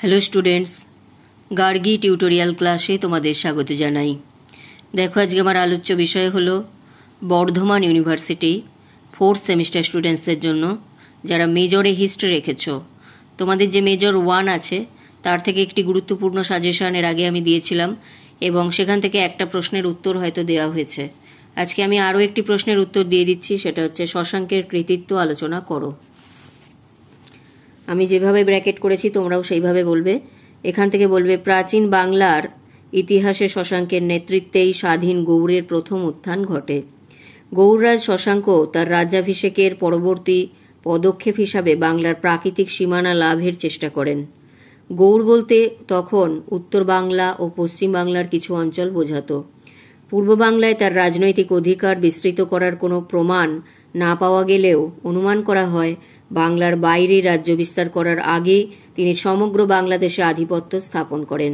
Hello students, Gargi tutorial ক্লাসে তোমাদের স্বাগত জানাই। দেখো, আজকে আমার আলোচ্য বিষয় হলো বর্ধমান ইউনিভার্সিটি 4th সেমিস্টার স্টুডেন্টসদের জন্য যারা মেজরে হিস্ট্রি রেখেছো। তোমাদের যে মেজর 1 আছে তার থেকে একটি গুরুত্বপূর্ণ সাজেশন এর আগে আমি দিয়েছিলাম এবং সেখান থেকে একটা প্রশ্নের উত্তর হয়তো দেওয়া হয়েছে। আজকে আমি আরও একটি প্রশ্নের উত্তর দিয়ে দিচ্ছি, সেটা হচ্ছে শশাঙ্কের কৃতিত্ব আলোচনা করো। আমি যেভাবে ব্র্যাকেট করেছি তোমরাও সেইভাবে বলবে। এখান থেকে বলবে, প্রাচীন বাংলার ইতিহাসে শশাঙ্কের নেতৃত্বেই স্বাধীন গৌড়ের প্রথম উত্থান ঘটে। গৌড়রাজ শশাঙ্ক তার রাজ্যাভিষেকের পরবর্তী পদক্ষেপ হিসাবে বাংলার প্রাকৃতিক সীমানা লাভের চেষ্টা করেন। গৌড় বলতে তখন উত্তর বাংলা ও পশ্চিম বাংলার কিছু অঞ্চল বোঝাতো। পূর্ব বাংলায় তার রাজনৈতিক অধিকার বিস্তৃত করার কোনো প্রমাণ না পাওয়া গেলেও অনুমান করা হয় বাংলার বাইরে রাজ্য বিস্তার করার আগে তিনি সমগ্র বাংলাদেশে আধিপত্য স্থাপন করেন।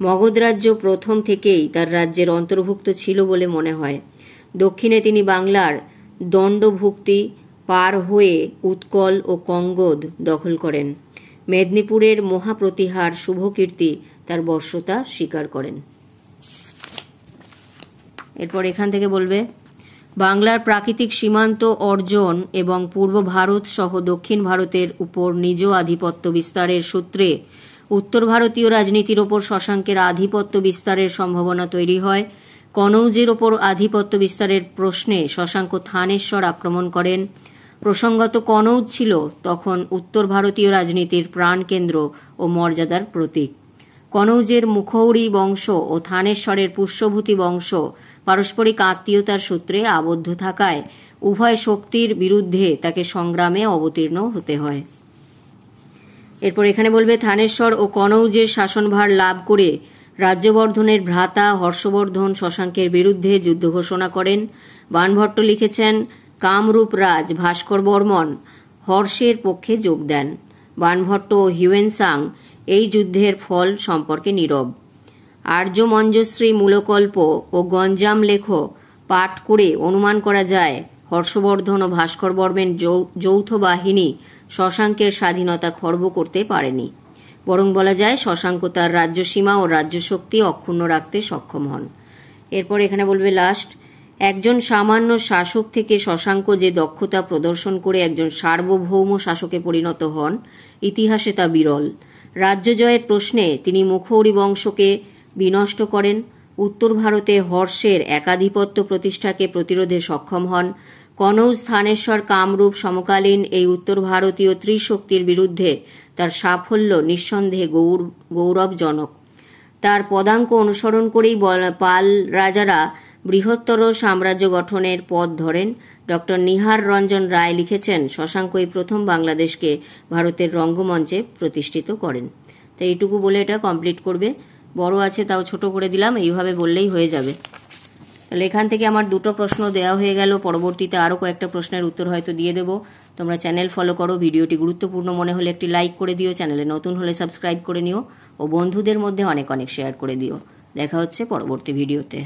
মগধ রাজ্য প্রথম থেকেই তার রাজ্যের অন্তর্ভুক্ত ছিল বলে মনে হয়। দক্ষিণে তিনি বাংলার দণ্ডভুক্তি পার হয়ে উৎকল ও কঙ্গোদ দখল করেন। মেদিনীপুরের মহাপ্রতিহার শুভকীর্তি তার বর্ষতা স্বীকার করেন। এরপর এখান থেকে বলবে, বাংলার প্রাকৃতিক সীমান্ত অর্জন এবং পূর্ব ভারত সহ দক্ষিণ ভারতের উপর নিজ আধিপত্য বিস্তারের সূত্রে উত্তর ভারতীয় রাজনীতির ওপর শশাঙ্কের আধিপত্য বিস্তারের সম্ভাবনা তৈরি হয়। কনৌজের ওপর আধিপত্য বিস্তারের প্রশ্নে শশাঙ্ক থানেশ্বর আক্রমণ করেন। প্রসঙ্গত কনৌজ ছিল তখন উত্তর ভারতীয় রাজনীতির প্রাণকেন্দ্র ও মর্যাদার প্রতীক। কনৌজের মুখৌরি বংশ ও থানেশ্বরের পুষ্যভূতি বংশ পারস্পরিক আত্মীয়তার সূত্রে আবদ্ধ থাকায় উভয় শক্তির বিরুদ্ধে তাকে সংগ্রামে অবতীর্ণ হতে হয়। এরপর এখানে বলবে, থানেশ্বর ও কনৌজের শাসনভার লাভ করে রাজ্যবর্ধনের ভ্রাতা হর্ষবর্ধন শশাঙ্কের বিরুদ্ধে যুদ্ধ ঘোষণা করেন। বাণভট্ট লিখেছেন, কামরূপ রাজ ভাস্কর বর্মন হর্ষের পক্ষে যোগ দেন। বাণভট্ট ও হিউয়েনসাং এই যুদ্ধের ফল সম্পর্কে নীরব। আর্য মঞ্জশ্রী মূলকল্প ও গঞ্জাম লেখ পাঠ করে অনুমান করা যায় হর্ষবর্ধন ও ভাস্কর বর্মনের যৌথ বাহিনী শশাঙ্কের স্বাধীনতা খর্ব করতে পারেনি, বরং বলা যায় শশাঙ্ক তার রাজ্যসীমা ও রাজ্যশক্তি অক্ষুণ্ণ রাখতে সক্ষম হন। এরপর এখানে বলবে লাস্ট, একজন সামান্য শাসক থেকে শশাঙ্ক যে দক্ষতা প্রদর্শন করে একজন সার্বভৌম শাসকে পরিণত হন, ইতিহাসে তা বিরল। রাজ্য জয়ের প্রশ্নে তিনি মুখৌরি বংশকে বিনষ্ট করেন। উত্তর ভারতে হর্ষের একাধিপত্য প্রতিষ্ঠাকে প্রতিরোধে সক্ষম হন। কনৌজ, থানেশ্বর, কামরূপ সমকালীন এই উত্তর ভারতীয় ত্রিশক্তির বিরুদ্ধে তার সাফল্য নিঃসন্দেহে গৌরবজনক। তার পদাঙ্ক অনুসরণ করেই পাল রাজারা বৃহত্তর সাম্রাজ্য গঠনের পথ ধরেন। ডক্টর নিহার রঞ্জন রায় লিখেছেন, শশাঙ্কই প্রথম বাংলাদেশকে ভারতের রঙ্গমঞ্চে প্রতিষ্ঠিত করেন। তো এইটুকু বলে এটা কমপ্লিট করবে। বড় আছে তাও ছোট করে দিলাম, এইভাবে বললেই হয়ে যাবে। তাহলে এখান থেকে আমার দুটো প্রশ্ন দেওয়া হয়ে গেল, পরবর্তীতে আরও কয়েকটা প্রশ্নের উত্তর হয়তো দিয়ে দেবো। তোমরা চ্যানেল ফলো করো, ভিডিওটি গুরুত্বপূর্ণ মনে হলে একটি লাইক করে দিও, চ্যানেলে নতুন হলে সাবস্ক্রাইব করে নিও ও বন্ধুদের মধ্যে অনেক অনেক শেয়ার করে দিও। দেখা হচ্ছে পরবর্তী ভিডিওতে।